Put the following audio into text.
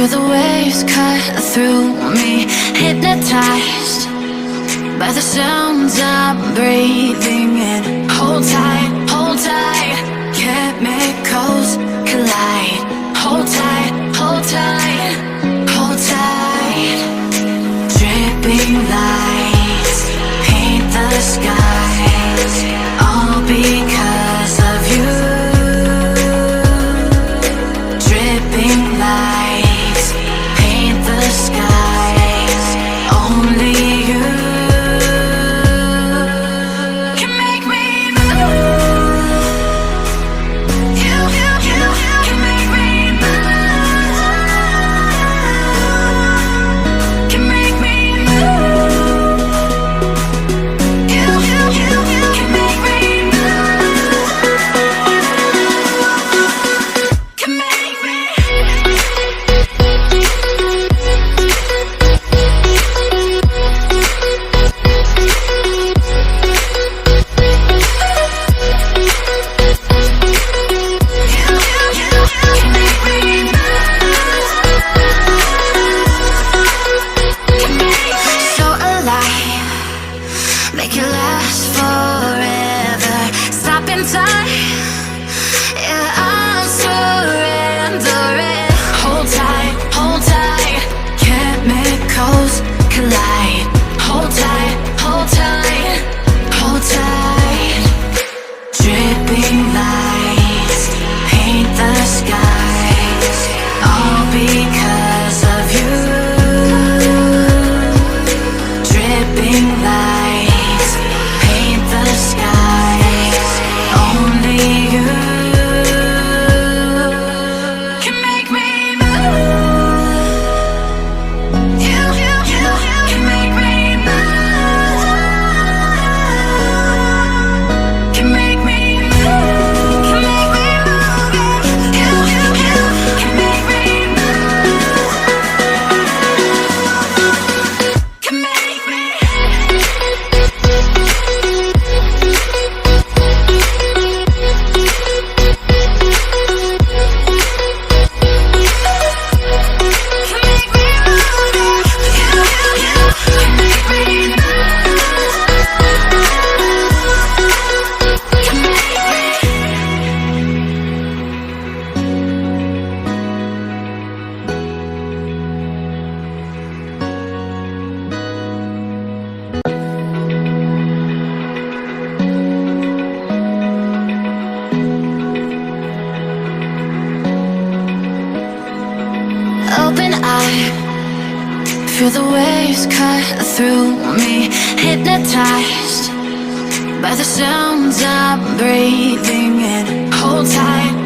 Feel the waves cut through me, hypnotized by the sounds I'm breathing in. Hold tight, chemicals collide. Hold tight, hold tight, hold tight. Dripping lights paint the skies, all because of you. Dripping lights paint the skies, only you can make me move. You can make me move. Can make me move. You can make me move. Can make me. So alive, make it last forever. Stop in time, yeah, I'm surrendering. Hold tight, chemicals collide. Hold tight, hold tight, hold tight. Dripping lights paint the skies, all because of you. Dripping lights paint the skies, only you can make me move. You can make me move. Can make me move. Can make me move. You can make me move. Can make me. Open eye, feel the waves cut through me, hypnotized by the sounds I'm breathing in. Hold tight,